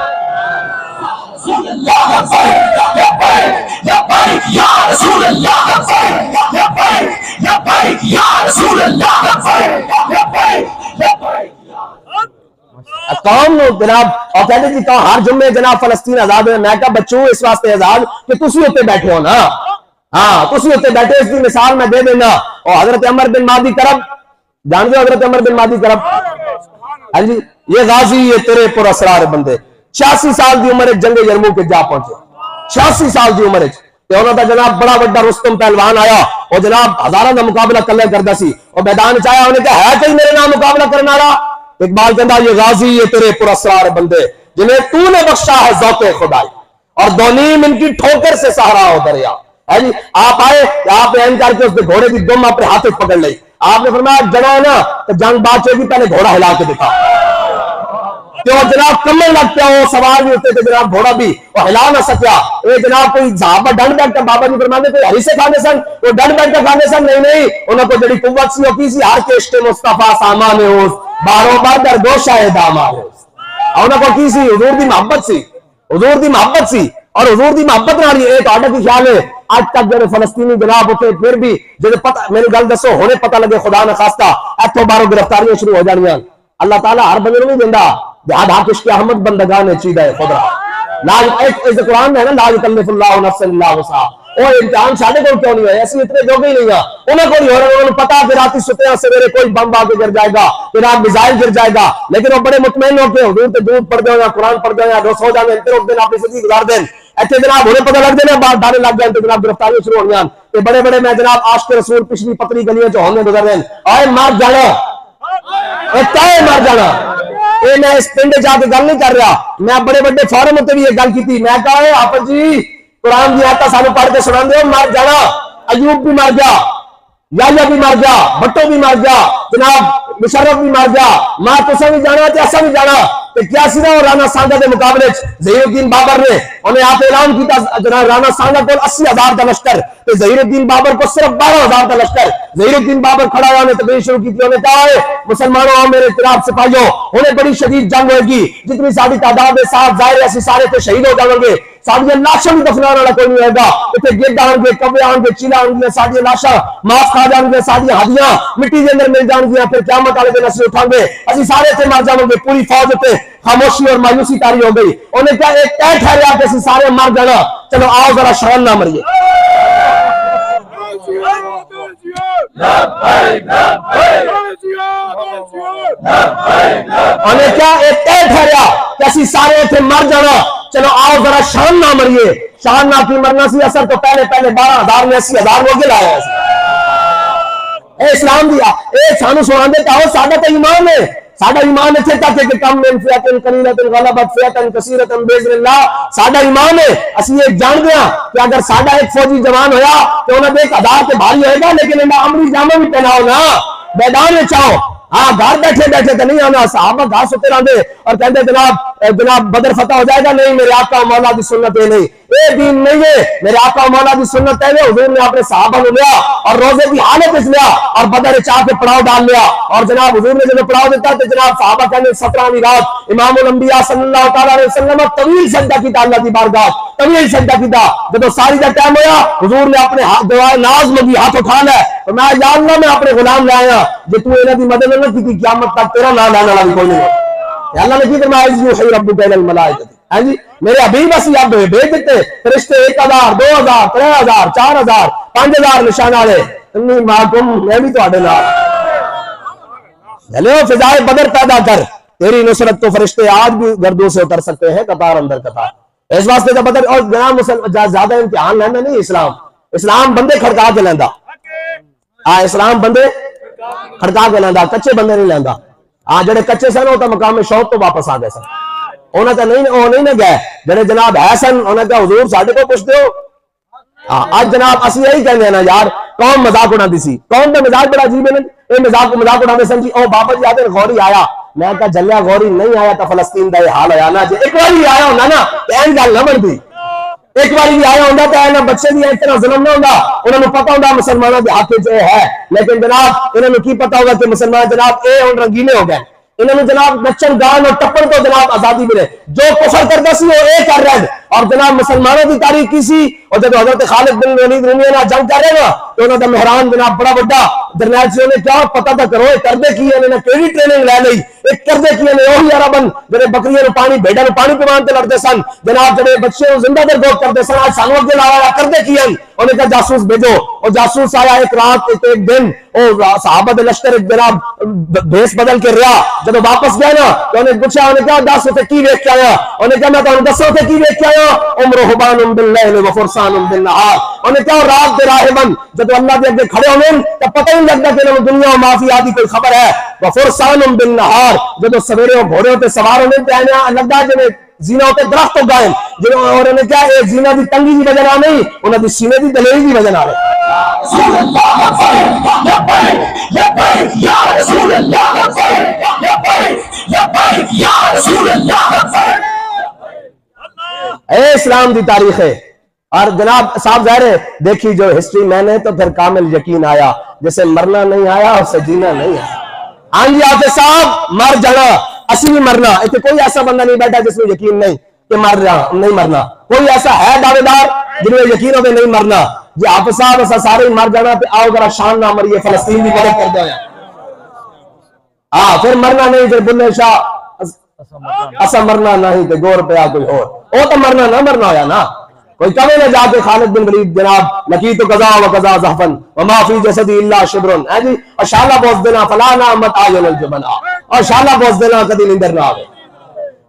Speaker 1: قوم نو جناب اور کہتے جی کہاں ہر جمعے جناب فلسطین آزاد ہے میں کہا بچوں اس واسطے آزاد کہ تسی ہوتے بیٹھے ہو نا ہاں تسی ہوتے بیٹھے اس کی مثال میں دے دینا اور حضرت عمر بن مہدی کرب جان دو حضرت عمر بن مہدی کرب ہاں جی یہ غازی یہ تیرے پر اسرار بندے 86 سال دی عمر جنگ یرموک کے جا پہنچے 86 سال دی عمر تے انہاں دا جناب بڑا بڑا رستم پہلوان آیا اور جناب ہزاراں دا مقابلہ کلے کردا سی اور میدان وچ آیا انہیں کہا ہے کوئی میرے نام مقابلہ کرنے والا اقبال کہندا یہ غازی یہ تیرے پر اسرار بندے جنہیں تو نے بخشا ہے ذوق خدائی اور دونیم ان کی ٹھوکر سے سہارا ہو دریا ہے جی آپ آئے آپ این کر کے اس کے گھوڑے کی دم اپنے ہاتھ پکڑ لئی آپ نے فرمایا جڑا نا تو جنگ بات ہوگی پہلے گھوڑا ہلا کے دکھا تو جناب کمر لگ پیا وہ سوار بھی ہوتے تھے جناب گھوڑا بھی وہ ہلا نہ سکیا اے جناب کوئی صحابہ ڈنڈ بیٹھ کر بابا جی فرماتے کوئی ہری سے کھانے سن وہ ڈنڈ بیٹھ کر کھانے سن نہیں انہوں کو جڑی قوت سی ہوتی سی ہر کشت مصطفیٰ سامان ہوس باروں بار در گوشہ داما ہوس انہوں کو کی سی حضور دی محبت سی حضور دی محبت سی اور حضور دی محبت نہ رہی ایک آڈر کی خیال ہے آج تک جب فلسطینی جناب ہوتے پھر بھی جب پتہ میری گل دسو ہونے پتہ لگے خدا نہ خواستہ ایتھوں باروں گرفتاریاں شروع ہو جانیاں اللہ تعالیٰ ہر بندے نہیں دیندہ جہاد حاکش کے احمد بندگان چیدہ خدا اس قرآن میں ہے نا لا یکلف اللہ نفسا الا وسعہا اور امتحان ساڑھے کو کیوں نہیں ہے ایسی اتنے جو بھی نہیں ہے انہیں کو نہیں ہو رہا انہوں نے پتا کہ راتی ستے ہیں سویرے کوئی بم آ کے گر جائے گا کہ رات میزائل گر جائے گا لیکن وہ بڑے مطمئن ہو کے حضور تے دودھ پڑھ دیں یا قرآن پڑھ دیں یا روز ہو جائیں انتے روک دیں اپنی زندگی گزار دیں ایسے جناب انہیں پتہ لگ دینا بات ڈالے لگ جائیں تو جناب گرفتاریاں شروع ہو گیا کہ بڑے بڑے میں جناب عاشق رسول پچھلی پتلی گلیاں جو ہونے گزر دیں آئے مار جانا اتائے مار جانا اے میں اس پنڈے جا کے گل نہیں کر رہا میں بڑے بڑے فورم ہوتے بھی یہ گل کی تھی میں کہا ہے آپ جی قرآن دی آتا سانو پڑھ کے سنا دے مار جانا ایوب بھی مار گیا یحییٰ بھی مر گیا بٹو بھی مر گیا جناب مشرف بھی مار گیا ماں تسا بھی جانا تے اسا بھی جانا تے کیا سی نا رانا سانگا دے مقابلے ظہیر الدین بابر نے انہیں آپ اعلان کیتا جناب رانا سانگا کو 80,000 کا لشکر تے ظہیر الدین بابر کو صرف 12,000 کا لشکر. ظہیر الدین بابر کھڑا ہوا نے تقریر شروع کی تھی, انہیں کہا ہے مسلمانوں میرے اطراف سپاہیوں انہیں بڑی شدید جنگ ہوئے گی, جتنی ساری تعداد ہے صاحب ظاہر ہے سارے تے شہید ہو جائیں گے, ساری لاشاں بھی دفنانے والا کوئی نہیں ہوئے گا, اتنے گرد آن گے کبے آن گے چیلا آن گے ساری لاشاں ماس کھا جان گے, ساری ہڈیاں مٹی کے اندر مل جان گیا, پھر قیامت والے دن اسی اٹھائیں گے اسی سارے تے مر جاؤں گے. پوری فوج پہ خاموشی اور مایوسی تاری ہو گئی. انہیں کہا ایک طے ٹھہرا کہ اسی سارے مر جانا, چلو آؤ ذرا شان نہ مریے. انہیں کیا ایک طے ٹھہرا کہ اسی سارے تھے مر جانا, چلو آؤ ذرا شان نہ مریے. شان نہ کی مرنا سی اثر تو پہلے 12,000 میں 80,000 وہ گلایا ہے. اے اسلام دیا اے سانو سنا دے کہو ساڈا تو ایمان ہے, ساڈا ایمان اتنے تک ہے کہ کم من فئۃ قلیلۃ غلبت فئۃ کثیرۃ باذن اللہ. ساڈا ایمان ہے اسی یہ جان دیا کہ اگر ساڈا ایک فوجی جوان ہویا تو انہاں دے 1000 تے بھاری ہوئے گا, لیکن انہاں عمری جامہ بھی پہناؤ نا میدان میں چاہو. ہاں گھر بیٹھے بیٹھے تو نہیں آنا, صحابہ گھر ستے رہتے اور کہتے جناب بدر فتح ہو جائے گا. نہیں, میرے آقا و مولا دی سنت ہے نہیں, یہ دین نہیں ہے. میرے آقا و مولا دی سنت ہے حضور نے اپنے صحابہ کو لیا اور روزے کی حالت اس لیا اور بدر چاہ کے پڑاؤ ڈال لیا, اور جناب حضور نے جب پڑاؤ دیتا تو جناب صحابہ کہنے 17ویں رات امام الانبیاء صلی اللہ تعالی علیہ وسلم طویل سجدہ کیتا اللہ کی بارگاہ, طویل سجدہ کیتا. جب ساری کا ٹائم ہوا حضور نے اپنے دعائے ناز منگی, ہاتھ اٹھا لے تو میں یا اللہ میں اپنے غلام لے آیا جے تو انہاں دی مدد نہ کی قیامت تک تیرا نام لینے والا بھی کوئی نہیں. اللہ نے کی فرمایا یوحی ربک الی الملائکۃ, ہاں جی میرے حبیب اسی اب بھیج دیتے فرشتے 1000 2000 3000 4000 5000 نشان والے, انی معکم میں بھی تواڈے نال. چلو فضائے بدر پیدا کر, تیری نصرت تو فرشتے آج بھی گردوں سے اتر سکتے ہیں قطار اندر قطار. اس واسطے جب بدر اور جناب زیادہ امتحان لینا نہیں اسلام, اسلام بندے کھڑکا کے لیندا. ہاں اسلام بندے کھڑکا کے لیندا, کچے بندے نہیں لیندا. ہاں جڑے کچے سن وہ تو مقام شوق تو واپس آ گئے سن, انہوں نے نہیں گئے. جڑے جناب ہے سن انہوں نے کہا حضور ساڈے کو پوچھتے ہو. آج جناب اسی یہی کہنے ہیں نا یار, قوم مذاق اڑاندی سی, قوم دا مزاج بڑا عجیب ہے. یہ مذاق اڑاندے سن جی او بابا جی آدھے غوری آیا. میں کہا جلیا غوری نہیں آیا تو فلسطین دا یہ حال ہویا نا. جی ایک بار بھی آیا ہونا نا این گل نہ بنتی, ایک بار بھی آیا ہوتا تو اینا بچے دی اتنا ظلم نہ ہوتا. انہوں نے پتا ہوتا مسلمانوں کے ہاتھ جو ہے, لیکن جناب انہوں نے کی پتا ہوگا کہ مسلمان جناب اے ان رنگینے ہو گئے. انہوں نے جناب نچن گان اور ٹپن تو جناب آزادی ملے, جو کفر کرتا سی وہ اے کر رہے. اور جناب مسلمانوں کی تاریخ کی سی, اور جب حضرت خالد بن ولید رومی نے جنگ کر رہے نا تو انہوں نے مہران جناب بڑا بڑا جرنیل سی نے کیا پتا تھا کرو کردے کی انہوں نے کیڑی ٹریننگ لے لئی. ایک کردے کی انہوں وہی عربن جڑے بکریاں نو پانی بھیڑاں نو پانی پوان تے لڑتے سن, جناب جڑے بچے نو زندہ در گوت کرتے سن, آج سانو اگے لایا کردے کی انہوں نے کہا جاسوس بھیجو. اور جاسوس آیا ایک رات ایک دن اور صحابہ دے لشکر جناب بھیس بدل کے رہا. جب واپس گیا نا تو انہیں پوچھا, انہیں کہا دس تے کی ویکھ کے آیا. انہیں کہا میں تانوں دسو تے کی ویکھ کے آیا, عمر حبان باللیل و فرسان بالنہار. انہیں کہا رات دے راہبن جب اللہ دے اگے کھڑے ہوئے تو پتہ ہی لگتا کہ انہوں دنیا و معافی آدھی کوئی خبر ہے. و فرسان بالنہار جب سویرے گھوڑے ہوتے سوار ہونے تے لگتا جی زینا ہوتے درخت ہو گئے. اور انہیں کہا یہ زینا دی تنگی دی وجہ نہ نہیں, انہوں دی سینے دی دلیری دی وجہ نہ ہے. اے اسلام دی تاریخ ہے. اور جناب صاحب ظاہر ہے دیکھی جو ہسٹری میں نے تو پھر کامل یقین آیا, جیسے مرنا نہیں آیا اور سے جینا نہیں آیا. ہاں جی آتے صاحب مر جانا اسی بھی مرنا. اتنے کوئی ایسا بندہ نہیں بیٹھا جس میں یقین نہیں کہ مر رہا نہیں مرنا. کوئی ایسا ہے دعوے دار جن میں یقین ہوتے نہیں مرنا. جی آپ صاحب ایسا سارے مر جانا پہ آؤ ذرا شان نہ مریے, فلسطین بھی مدد کر دو. ہاں پھر مرنا نہیں, پھر بلے شاہ ایسا مرنا نہیں کہ گور پہ آ کوئی اور, وہ تو مرنا نہ مرنا ہویا نا. کوئی کبھی نہ جا کے خالد بن ولید جناب لقیت قضا و قضا زحفن وما فی جسدی الا شبرن, ہے جی اور شالا بوز دینا فلا نعمت آئین الجبنا, اور شالا بوز دینا کدی نندر نہ آوے.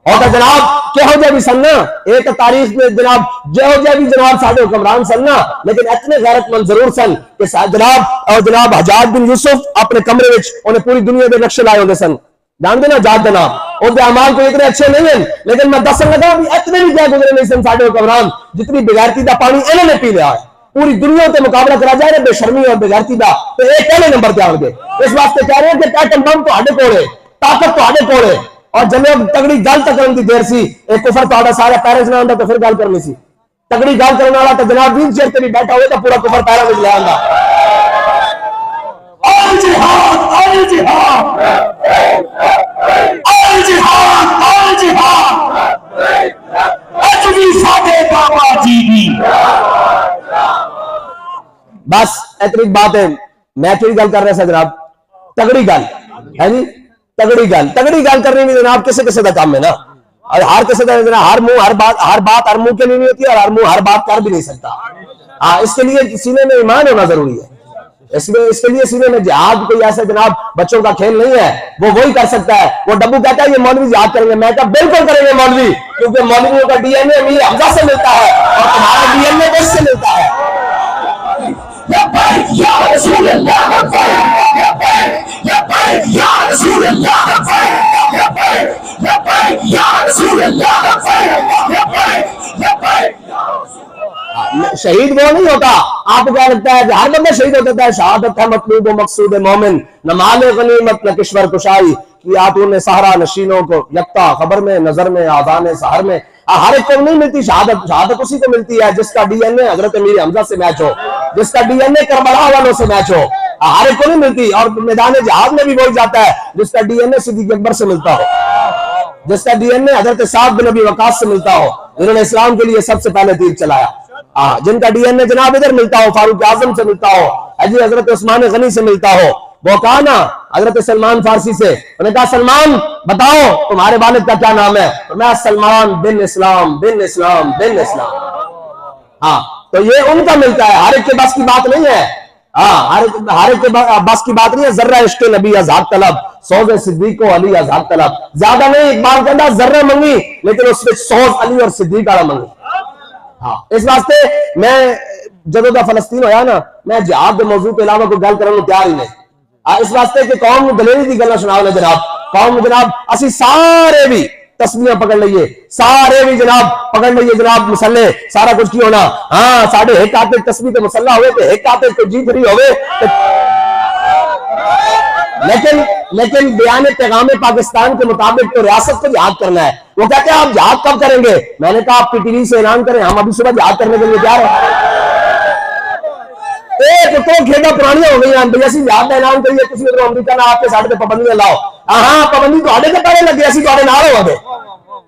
Speaker 1: اور جناب کہ ہو جائے بھی سننا ایک تاریخ میں جناب جو ہو جائے بھی جناب ساڑھے حکمران سننا, لیکن اتنے غیرت مند ضرور سن کہ جناب حجاج بن یوسف اپنے کمرے وچ انہیں پوری دنیا دے نقشے لائے ہوندے سن. جانتے نا جات جناب اور دے اعمال کو اتنے اچھے نہیں ہیں, لیکن میں دسن لگا بھی اتنے بھی کیا گزرے نہیں سن ساڑھے حکمران جتنی بغیرتی دا پانی انہوں نے پی لیا ہے. پوری دنیا سے مقابلہ کرا جائے بے شرمی اور بے غیرتی دا تو یہ پہلے نمبر پہ آؤ گے. اس واسطے کہہ رہے ہیں کہ ایٹم بم تہاڈے کول ہے, طاقت تہاڈے کول ہے, اور جب تگڑی گل تکن دی دیر سی ایک کفر تہاڈا سارا پیرے چ نہ آندا تو پھر گل کرنی سی. تگڑی گل کرنے والا تو جناب ویل چیئر تے بھی بیٹھا ہوئے تو پورا کفر پیرے وچ لے آندا. الجہاد الجہاد الجہاد الجہاد اجوی ساڈے بابا جی دی. بس اتنی بات ہے. میں کیڑی گل کر رہا سا جناب, تگڑی گل ہے جی, تگڑی گل کرنی بھی جناب کسے دا کام ہے نا. اور ہر کسی کا جناب ہر بات ہر منہ کے لیے نہیں ہوتی اور ہر منہ ہر بات کر بھی نہیں سکتا. اس کے لیے سینے میں ایمان ہونا ضروری ہے. اس کے لیے سینے میں جہاد کوئی ایسا جناب بچوں کا کھیل نہیں ہے, وہ وہی کر سکتا ہے. وہ ڈبو کہتا ہے یہ مولوی جہاد کریں گے, میں کہا بالکل کریں گے مولوی, کیونکہ مولویوں کا ڈی این اے امیر حمزہ سے ملتا ہے اور تمہارا ڈی این اے کس سے ملتا ہے. یا رسول اللہ یا رسول اللہ یا رسول اللہ. شہید وہ نہیں ہوتا, آپ کو کیا لگتا ہے کہ ہر بندہ شہید ہوتا ہے؟ شہادت ہے مطلوب و مقصود مومن, نہ مال غنیمت نہ کشور کشائی, کی آتوں نے سہارا نشینوں کو یکتا خبر میں نظر میں آذان سحر میں. ہر ایک کو نہیں ملتی شہادت, شہادت اسی کو ملتی ہے جس کا ڈی این اے حضرت امیر حمزہ سے میچ ہو, جس کا ڈی این اے کربلا والوں سے میچ ہو. ہر ایک کو نہیں ملتی. اور میدان جہاد میں بھی وہی جاتا ہے جس کا ڈی این اے صدیق اکبر سے ملتا ہو, جس کا ڈی این اے حضرت سعد بن ابی وقاص سے ملتا ہو, جنہوں نے اسلام کے لیے سب سے پہلے تیر چلایا. جن کا ڈی این اے جناب ادھر ملتا ہو, فاروق اعظم سے ملتا ہو, حضرت عثمان غنی سے ملتا ہو. وہ کہا نا حضرت سلمان فارسی سے, انہوں نے کہا سلمان بتاؤ تمہارے والد کا کیا نام ہے؟ میں سلمان بن اسلام بن اسلام بن اسلام. تو یہ ان کا ملتا ہے. ہر ایک کے بس کی بات نہیں ہے. ہر ایک کے بس کی بات نہیں ہے. ذرہ عشق نبی آزاد طلب, سوز صدیق و علی آزاد طلب. زیادہ نہیں, اقبال کہتا ذرہ منگی لیکن اس میں سوز علی اور صدیق والا منگی. اس واسطے میں جدو دا فلسطین ہویا نا, میں جہاد کے موضوع کے علاوہ کوئی گل کرنے تیار ہی نہیں. اس واسطے کہ قوم دلیری دی گلاں سناؤ نے جناب. قوم جناب اسی سارے بھی تسبیحاں پکڑ لئیے, سارے بھی جناب پکڑ لئیے جناب مسلے, سارا کچھ کی ہونا. ساڑھے ایک آتے تسبیح تے مسلح ہوئے تے ایک آتے کو جی فری ہوئے. لیکن بیان پیغام پاکستان کے مطابق تو ریاست کو جہاد کرنا ہے. وہ کہتے ہیں آپ جہاد کب کریں گے؟ میں نے کہا آپ پی ٹی وی سے اعلان کریں, ہم ابھی صبح جہاد کرنے کے لیے تیار ہیں. ایک تو کھیڈا پرانیاں ہو گئی ہیں بھئی اسی جہاد کا اعلان کریے, کسی ادھر امریکہ نہ آپ کے ساڑھے پابندیاں لاؤ. پابندی تو آڈے کے پہلے لگے, اسی تو آڈے نہ ہو گئے.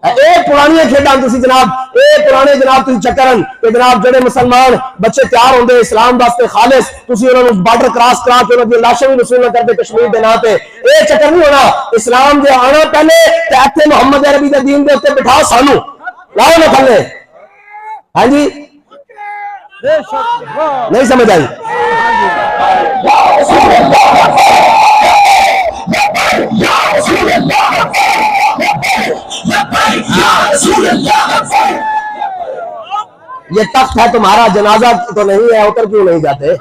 Speaker 1: ایک پرانی کھیڈاں تسی جناب, ایک پرانے جناب تسی چکرن کہ جناب جڑے مسلمان بچے تیار ہوندے اسلام واسطے خالص, تسی انہاں نوں بارڈر کراس کرا کے انہاں دی لاشاں وی وصول نہ کردے کشمیر دے نام تے. اے چکر نہیں ہونا. اسلام دے آنا پہلے تے ایتھے محمد عربی دے دین دے اوتے بٹھا سانو لاؤ نہ تھلے. ہاں جی نہیں سمجھ آئی؟ یہ تخت ہے تمہارا, جنازہ تو نہیں ہے, اتر کیوں نہیں جاتے؟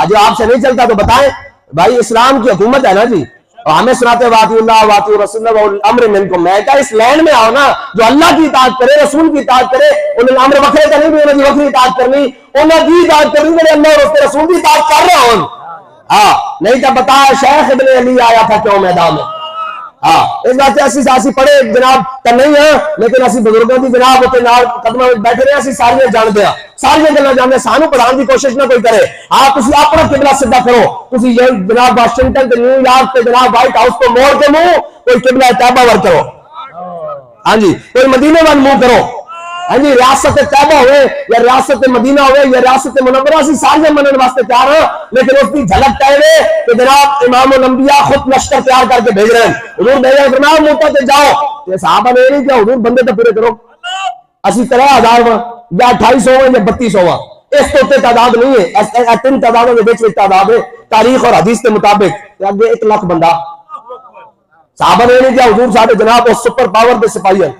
Speaker 1: جو آپ سے نہیں چلتا تو بتائیں. بھائی اسلام کی حکومت ہے نا جی, اور ہمیں سناتے واطیع اللہ واطیع رسول اللہ والامر منکم. میں کہا اس لینڈ میں آؤ نا جو اللہ کی اطاعت کرے, رسول کی اطاعت کرے. انہیں امر وکھرے کا نہیں بھی انہیں وکھری اطاعت کرنی, انہیں کی اطاعت کرنی میرے اللہ اور اس کے رسول کی اطاعت کر رہا ہوں. نہیں تو بتایا شیخ ابن علی آیا تھا کیوں میدان میں. اس بات سے اسی پڑھے جناب تو نہیں ہیں, لیکن اسی بزرگوں کی جناب اتنے نال قدموں میں بیٹھے رہے, اسی ساریاں جانتے ہیں, ساریاں گلاں جانتے ہیں. سانو پڑھان کی کوشش نہ کوئی کرے. تسی اپنا قبلہ سیدھا کرو. تسی یہ جناب واشنگٹن تے نیو یارک تے جناب وائٹ ہاؤس کو موڑ کے منہ کوئی قبلہ طیبہ ور کرو. ہاں جی کوئی مدینے وال منہ کرو. ہاں جی ریاست طیبہ ہوئے یا ریاست مدینہ ہوئے یا ریاست منورہ, اسی سارے منن واسطے تیار ہیں, لیکن اس کی جھلک ٹائے کہ جناب امام الانبیاء خود لشکر تیار کر کے بھیج رہے ہیں. حضور بھیج رہے ہیں فرمایا موتا تے جاؤ. یہ صحابہ نے نہیں کیا, حضور بندے تو پورے کرو. اسی 3000 یا 2800 یا 3200 اس تو تے تعداد نہیں ہے. تین تعدادوں کے بیچ تعداد ہے تاریخ اور حدیث کے مطابق. آگے 1 لاکھ بندہ. صحابہ نے نہیں کیا, حضور صاحب جناب وہ سپر پاور دے سپاہی ہیں,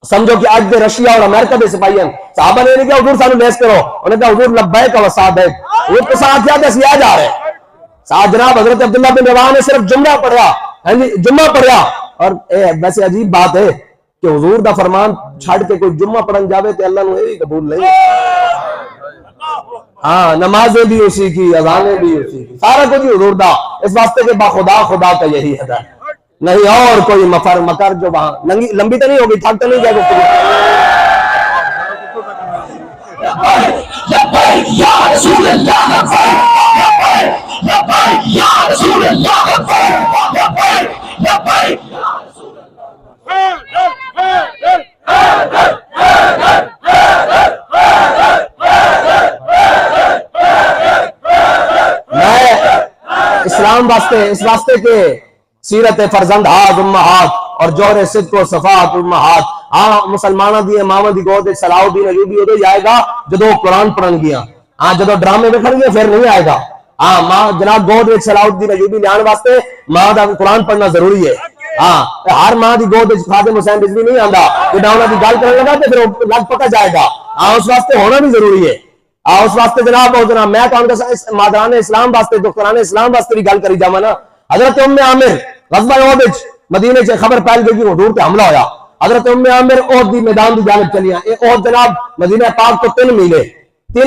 Speaker 1: سمجھو کہ آج دے رشیا اور امریکہ دے سپاہی ہیں. صحابہ نے نہیں کیا حضور صاحب لیس کرو, انہوں نے کہا حضور لبیک و صادق. وہ تو ساتھ کیا تھا سیاہ جا رہے ہیں. ساتھ جناب حضرت عبداللہ بن رواحہ نے صرف جمعہ پڑھا. ہاں جی جمعہ پڑھا. اور ویسے عجیب بات ہے کہ حضور دا فرمان چھڑ کے کوئی جمعہ پڑھن جاوے تے اللہ نے یہ قبول نہیں. ہاں نمازیں بھی اسی کی، اذانیں بھی اسی کی، سارا کچھ ہی حضور دا، اس واسطے کہ باخدا خدا کا یہی ہے، نہیں اور کوئی مفر مکر جو وہاں لمبی تو نہیں ہوگی، تھک تو نہیں جائے گا. اسلام واسطے اس واسطے کہ سیرت فرزند ہاتھ امہات اور جوہر صدق و صفات امہات. ہاں مسلمانہ دی امامہ دی گود صلاح الدین ایوبی ادو ہی آئے گا جدو قرآن پڑھن گیا، ہاں جدو ڈرامے ویکھن گے پھر نہیں آئے گا. ہاں ماں جناب گود صلاح الدین ایوبی لیان واسطے ماں دا قرآن پڑھنا ضروری ہے. ہاں ہر ماں دی گود خادم حسین رضوی نہیں آندا کہ ڈاؤنا دی گل کرنے لگا تو پھر لگ پکا جائے گا. ہاں اس واسطے ہونا بھی ضروری ہے. اس واسطے جناب میں تو مادران اسلام واسطے دختران اسلام واسطے بھی گل کری جاواں نا. حضرت ام عامر غزوہ احد وچ مدینے چ خبر پھیل گئی کہ حضور تے حملہ ہویا. حضرت ام عامر احد دی میدان دی جانب چلیاں. احد جناب مدینہ پاک تو 3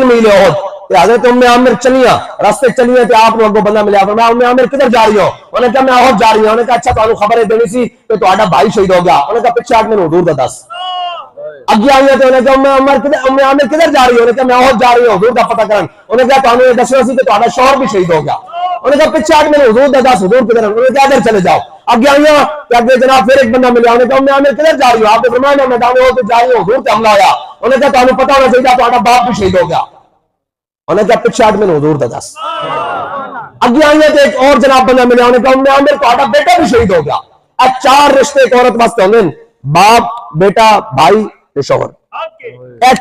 Speaker 1: میل احد. حضرت ام عامر چلیاں راستے چلیاں تے آپ اگوں بندہ ملیا. فرمایا ام عامر کدھر جا رہی ہو؟ انہوں نے کہا میں احد جا رہی ہوں. انہوں نے کہا اچھا تانوں خبر دینی سی کہ تہاڈا بھائی شہید ہو گیا. انہوں نے کہا پیچھے ہٹ مینوں حضور دا دس. اگے آئی تو انہوں نے کہا ام عامر کدھر جا رہی ہو؟ انہوں نے کہا میں احد جا رہی ہوں حضور دا پتہ کرن. انہوں نے کہا تانوں یہ دسنا سی کہ تہاڈا شوہر بھی شہید ہو گیا. انہوں نے کہا پیچھے ہٹ مینوں حضور دا دس حضور کدھر؟ انہوں نے کہا ادھر چلے جاؤ. اگے آئی کہ اگے جناب پھر ایک بندہ ملیا. انہوں نے کہا ام عامر کدھر جا رہی ہو؟ آپ نے فرمایا میں میدان احد جا رہی ہوں حضور تے حملہ ہویا. انہوں نے کہا تانوں پتہ ہونا چاہیے تہاڈا باپ بھی شہید ہو گیا. انہوں نے کہا پیچھے ہٹ مینوں حضور دا دس. اگے آئی تو ایک اور جناب بندہ ملیا. انہوں نے کہا ام عامر تہاڈا بیٹا بھی شہید ہو گیا. 4 رشتے ایک عورت واسطے ہوندے ہیں، باپ بیٹا بھائی تے شوہر.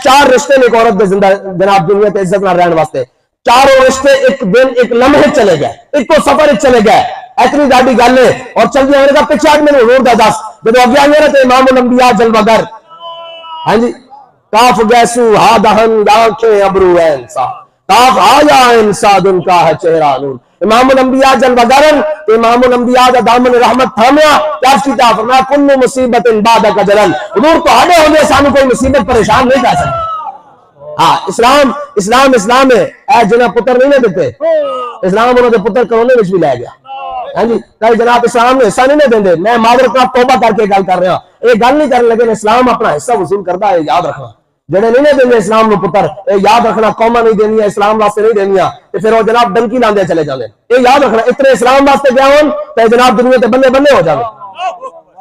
Speaker 1: 4 رشتے نے ایک عورت دے زندہ جناب دنیا تے عزت نال رہن واسطے. 4 رشتے ایک دن ایک لمحے چلے گئے، ایک تو سفر چلے گئے. اتنی زیادہ گل ہے اور چل گیا. انہوں نے کہا پیچھے ہٹ مینوں حضور دا دس. جب اگے آئی نا تے امام الانبیاء جلوہ گر، ہاں جی کاف گیسو ہا دہن آنکھیں ابرو اینسا کاف آیا انسا دن کا ہے چہرہ نون. امام الانبیاء جلوہ گرن تو امام الانبیاء دا دامن رحمت تھامیا. کیا کیتا؟ فرمایا کل مصیبت بعدک جلل. حضور تو ہڈے ہوندے سانو کوئی مصیبت پریشان نہیں کر سکتی. ہاں اسلام ہے. اے جنہیں پتر نہیں دیتے اسلام انہوں نے پتر کرونے وچ بھی لے گیا. ہاں جی کئی جناب اسلام نے حصہ نہیں دیندے. میں معذرت نال توبہ کر کے گل کر رہا. یہ گل نہیں کرنے لگے اسلام اپنا حصہ وصول کرتا ہے. یاد رکھنا جڑے نہیں دیں اسلام نو پتر، یہ یاد رکھنا قوما نہیں دینیا اسلام واسطے نہیں دینیا تے پھر وہ جناب ڈنکی لاندے چلے جاندے. یہ یاد رکھنا اتنے اسلام واسطے گیا ہون تے جناب دنیا تے بندے بندے ہو جاندے.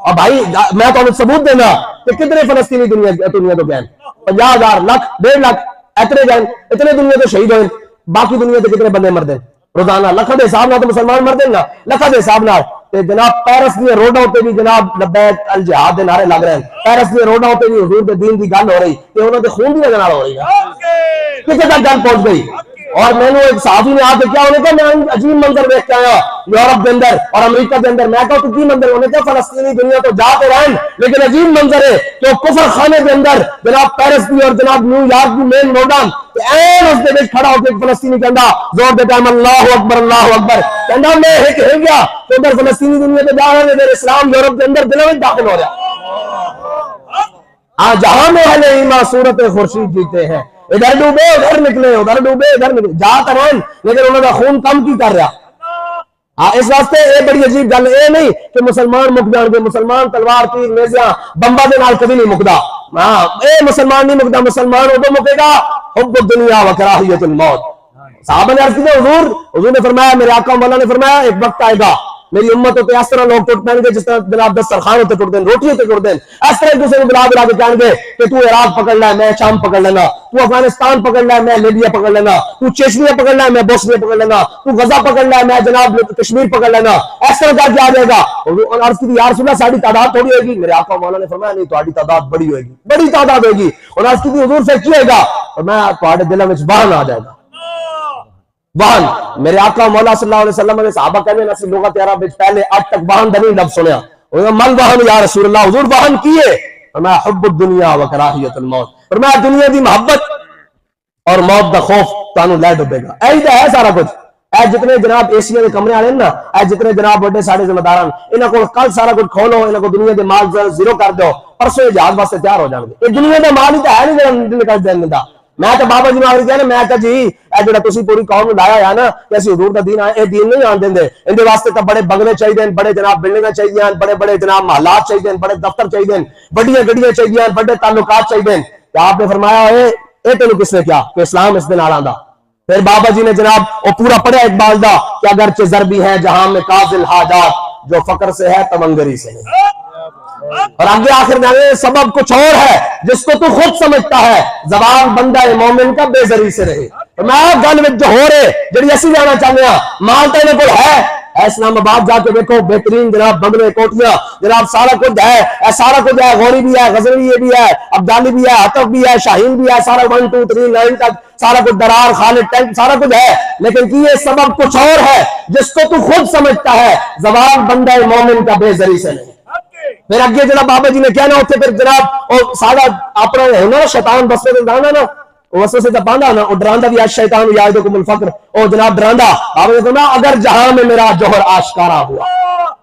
Speaker 1: اور بھائی میں تانوں ثبوت دینا کہ کتنے فلسطینی دنیا تو گئے 50,000 لاکھ 1.5 لاکھ اتنے دنیا تو شہید ہوئے. باقی دنیا تے کتنے بندے مردے روزانہ؟ لکھاں دے حساب نال تو مسلمان مردے نا لکھاں دے حساب نال. تے جناب پیرس دی روڈاں تے بھی جناب لبیک الجہاد دے نعرے لگ رہے ہیں. پیرس دی روڈاں تے بھی حضور دے دین دی گل ہو رہی تے انہاں دے خون دی وجہ نال ہو رہی ہے. کتے تک گل پہنچ گئی. اور میں نے ایک صحافی نے آ کے کیا انہوں نے کہا میں عجیب منظر دیکھ کے آیا یورپ کے اندر اور امریکہ کے اندر. میں کہا تو کی منظر؟ انہوں نے کہا فلسطینی دنیا تو جا تو رہن لیکن عجیب منظر ہے کہ کفر خانے کے اندر جناب پیرس کی اور جناب نیو یارک کی مین روڈان اس دے وچ کھڑا ہو کے فلسطینی کہندا زور دے ٹائم اللہ اکبر کہندا میں ایک ہل گیا تو ادھر فلسطینی دنیا تے جا رہے ہیں اسلام یورپ کے اندر دلوں میں داخل ہو رہا. ہاں جہاں میں اہل ایمان صورت خورشید جیتے ہیں ادھر ڈوبے ادھر نکلے ادھر ڈوبے ادھر نکلے جا تو رہن لیکن انہوں نے خون کم کی کر رہا. ہاں اس واسطے یہ بڑی عجیب گل یہ نہیں کہ مسلمان مک جان گے. مسلمان تلوار تیر نیزیاں بمبا دے نال کبھی نہیں مکدا. ہاں اے مسلمان نہیں مکدا. مسلمان ادو مکے گا حب الدنیا و کراہیت الموت. صحابہ نے عرض کیا حضور نے فرمایا میرے آقا مولا نے فرمایا ایک وقت آئے گا میری امت ہوتے اس طرح لوگ ٹوٹ پائیں گے جس طرح جناب دسترخوان ہوتے ٹوٹ دیں روٹی ہوتے ٹوٹ دیں. اس طرح ایک دوسرے کو بلا بلا کے کہیں گے کہ تو عراق پکڑ لے میں شام پکڑ لینا, تو افغانستان پکڑ لے میں لیبیا پکڑ لینا, تو چیچنیا پکڑ لے میں بوسنیا پکڑ لینا, تو غزہ پکڑ لے میں جناب کشمیر پکڑ لینا. اس طرح کر کے آ جائے گا. عرض کی یا رسول اللہ ساری تعداد تھوڑی ہوئے گی. میرے آقا مولا نے فرمایا نہیں تہاڈی تعداد بڑی ہوئے گی, بڑی تعداد ہوئے گی. اور عرض کی حضور سے کیا ہوگا؟ فرمایا تہاڈے دلوں وچ وہن آ جائے گا. وہن میرے آقا مولا صلی اللہ علیہ وسلم نے صحابہ کہنے نسی لغت عرب وچ پہلے اج تک وہن دا نہیں لفظ سنیا. مل وہن یا رسول اللہ, حضور وہن کیے؟ فرمایا حب الدنیا و کراہیت الموت. فرمایا دنیا دی محبت اور موت دا خوف تانوں لے ڈبے گا. اے ہے سارا کچھ. اے جتنے جناب ایسیاں دے کمرے والے نا, اے جتنے جناب بڑے ساڈے ذمہ داران, انہاں کول کل سارا کچھ کھولو, انہاں کو دنیا دے مال زیرو کر دو, پرسوں جہاز واسطے تیار ہو جان گے. یہ دنیا دا مال ہی تے ہے نہیں جڑا نکل جائے گا. میں تو بابا جی آخری کیا نا میں کہا جی اے جڑا تسی پوری قوم لایا ہے نا کہ اسی حضور دا دین اے دین نہیں آن دیندے ان دے واسطے تو بڑے بنگلے چاہیے بڑے جناب بلڈنگاں چاہیے بڑے بڑے جناب محلات چاہیے بڑے دفتر چاہیے بڑیاں گڈیاں چاہیے بڑے تعلقات چاہیے کہ آپ نے فرمایا اے تینوں کس نے کیا کہ اسلام اس دن آندا پھر بابا جی نے جناب وہ پورا پڑھا اقبال دا کہ اگرچہ ضربی ہے جہاں میں قاضل حاجات جو فقر سے ہے تمنگری سے نہیں اور آگے آخر میں سبب کچھ اور ہے جس کو تو خود سمجھتا ہے زبان بندہ مومن کا بے ذری سے رہے میں گل میں جو ہو رہے جڑی اسی جانا چاہتے ہیں مال تو انہیں کوئی ہے اسلام آباد جا کے دیکھو بہترین جناب بنگلے کوٹیاں جناب سارا کچھ ہے سارا کچھ ہے غوری بھی ہے غزنوی بھی ہے عبدالی بھی ہے عطف بھی ہے شاہین بھی ہے سارا 1 2 3 9 تک سارا کچھ درار خالد ٹینک سارا کچھ ہے لیکن کہ یہ سبب کچھ اور ہے جس کو تو خود سمجھتا ہے زبان بندہ مومن کا بے ذری سے نہیں پھر اگے جناب بابا جی نے کہنا ہوتے پھر جناب وہ سارا اپنا ہے نا شیطان بسے سے ڈرانا نا وسوسے سے پاندا نا وہ ڈراندا بھی شیطان یعدکم الفقر او جناب ڈراندا بابا نے کہا اگر جہاں میں میرا جوہر آشکارا ہوا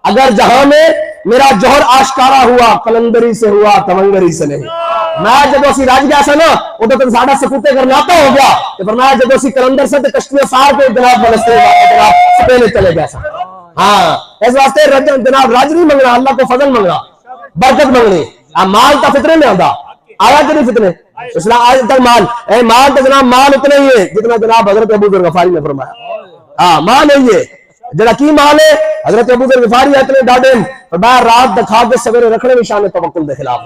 Speaker 1: اگر جہاں میں میرا جوہر آشکارا ہوا قلندری سے ہوا تمنگری سے نہیں میں جب اسی راج گیا سا نا وہ تو ساڈا سکوتے گرناتا ہو گیا کہ فرمایا جب اسی کلندر سے کشتیاں سار کے جناب فلسطین جناب سپینے چلے گیا سا ہاں اس واسطے جناب راج نہیں منگنا اللہ کو فضل منگنا برکت منگنی مال تو فطرے میں آتا آیا کہ نہیں فطرے اسلام آج تک مال تو جناب مال اتنا ہی ہے جتنا جناب حضرت ابو ذر غفاری نے فرمایا ہاں مال ہے یہ جڑا کی مال ہے حضرت ابو ذر غفاری اتنے ڈاڈے فرمایا رات دکھا کے سویرے رکھنے میں شان توکل دے خلاف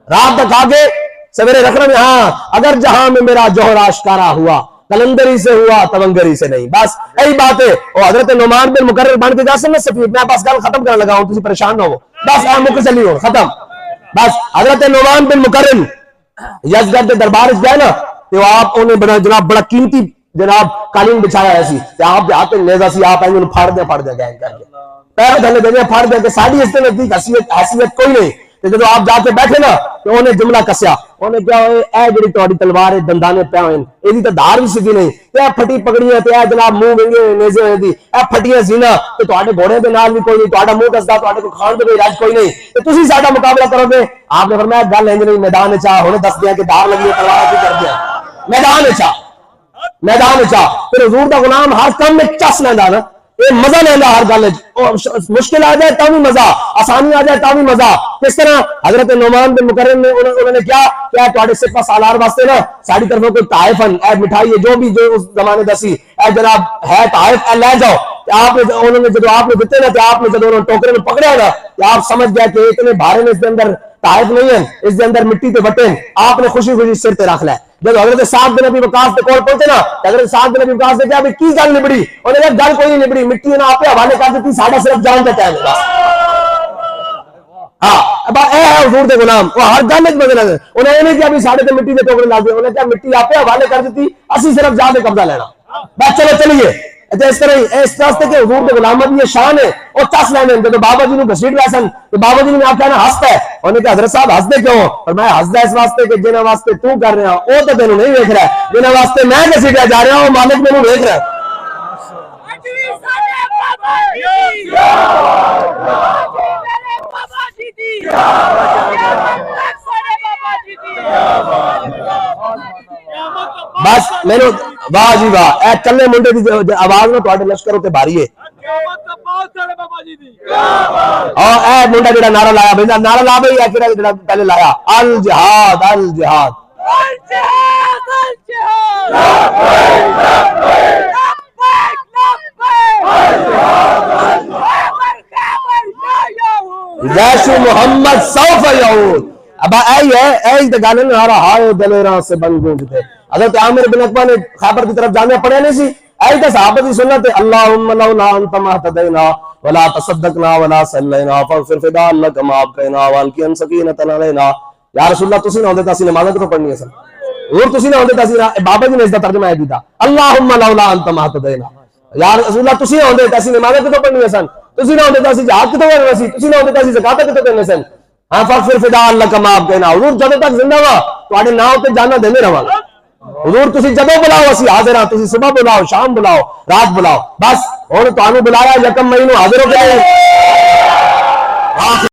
Speaker 1: رات دکھا کے سویرے رکھنے میں ہاں اگر جہاں میں میرا جوہر آشکارا ہوا کلندری سے ہوا تمنگری سے نہیں بس یہی بات ہے وہ حضرت نعمان بن مقرر بن کے جا سن سفید میں بس گل ختم کرنے لگا ہوں تسی پریشان نہ ہو بس مک چلی ہو ختم بس حضرت نعمان بن مقرر یزدگرد کے دربار گئے نا تو آپ انہیں جناب بڑا قیمتی جناب قالین بچھایا ہے سی کہ آپ دے ہاتھ نیزا سی آپ انہوں پھاڑ دے گئے کر کے پیر دھلے دے پھاڑ دے کہ ساری اس دن نزدیک حیثیت کوئی نہیں تو جب آپ جا کے بیٹھے نا تو انہیں جملہ کسیا انہیں کیا ہوئے اے جڑی تہاڈی تلوار دندانے پیا ہوئے ایدی تے دھار بھی سکی نہیں تے پھٹی پکڑیاں تے اے جناب منہ ونگے نیزے ہوئے دی اے پھٹیاں زینا تے تہاڈے گھوڑے دے نال بھی کوئی نہیں تہاڈا منہ کسدا تہاڈے کو کھان دے کوئی راج کوئی نہیں تے تسی ساڈا مقابلہ کرو گے آپ نے فرمایا گل انج نہیں میدان وچ ہن دس دیا کہ دھار لگی ہے تلوار کی کر دیا میدان وچ پھر حضور دا غلام ہر کام میں چس لیندا نا یہ مزہ لینا ہر گل مشکل آ جائے تو بھی مزہ آسانی آ جائے تو بھی مزہ کس طرح حضرت نعمان بن مقرر نے انہوں نے کیا تہاڈے سپہ سالار واسطے نا ساری طرفوں کوئی تحائف اے مٹھائی جو بھی جو اس زمانے دسی اے جناب ہے تحائف اے لے جاؤ آپ نے انہوں نے جب آپ نے دیتے نا تو آپ نے جب انہوں نے ٹوکرے میں پکڑا نا تو آپ سمجھ گیا کہ اتنے بھارے نے اس کے اندر تحائف نہیں ہیں اس کے اندر مٹی تے بٹے آپ نے خوشی خوشی سر تے رکھ لے جب حضرت سعد بن ابی وقاص کے کول پہنچے نا حضرت سعد بن ابی وقاص نے کہا بھئی کی گل نبڑی انہوں نے گل کوئی نہیں نبڑی مٹی نے آپ حوالے کر دیتی ساڈا صرف جان کا ٹائم ہے ہاں اب اے ہے حضور دے غلام وہ ہر گل وچ بدل گئے انہوں نے نہیں کہا بھی ساڈے تے مٹی دے ٹوکرے لا دے انہوں نے کہا مٹی آپ حوالے کر دیتی اسی صرف جان دے قبضہ لینا بس چلو چلیے اس طرح اس راستے کے حضور کے غلامت یہ شان ہے اور چس لینے جب بابا جی نے گھسیٹ رہے سن تو بابا جی نے آپ کہنا ہستا ہے انہوں نے کہا حضرت صاحب ہستے کیوں اور میں ہسدا اس واسطے کہ جنہاں واسطے تو کر رہا وہ تو تینوں نہیں دیکھ رہا ہے جنہاں واسطے میں گھسیٹیا جا رہا ہوں مالک مینوں دیکھ رہا ہے بس میرے واہ جی واہ اے کلے منڈے دی آواز نہ تواڈے لشکر تے بھاری ہے اور اے منڈا جڑا نعرہ لایا بھئی نعرہ لا بھئی اے کیڑا جڑا پہلے لایا الجہاد الجہاد جیش محمد سوف یعود اب اے ہے تے گل نعرہ ہائے دلیراں سے بن گونجتے حضرت عامر بن عقبہ نے خیبر کی طرف جانے پڑے نہیں سی اے تے صحابہ دی سنت ہے اللهم لولا انت ما اهتدينا ولا تصدقنا ولا صلينا فاغفر فداء لك ما ابقينا والقي سكينة علينا یا رسول اللہ تسی نہ ہوندے تاں اسی نماز کیوں پڑھنی ہے سن اور تسی نہ ہوندے تاں اسی بابا جی نے اس دا ترجمہ ہے دیتا اللهم لولا انت ما اهتدينا یا رسول اللہ تسی نہ ہوندے تاں اسی نماز کیوں پڑھنی ہے سن تسی نہ ہوندے تاں اسی جہاد کیوں کرنا سی تسی نہ ہوندے تاں اسی زکات کیوں کرنا سن ہاں فاغفر فداء لك ما ابقينا حضور جب تک زندہ ہوا تواڈے نام تے جانا دیندے رہاں حضور تسی جدوں بلاؤ اسی حاضر ہاں تسی صبح بلاؤ شام بلاؤ رات بلاؤ بس ہن تانوں بلایا یکم مہینوں حاضر ہو کے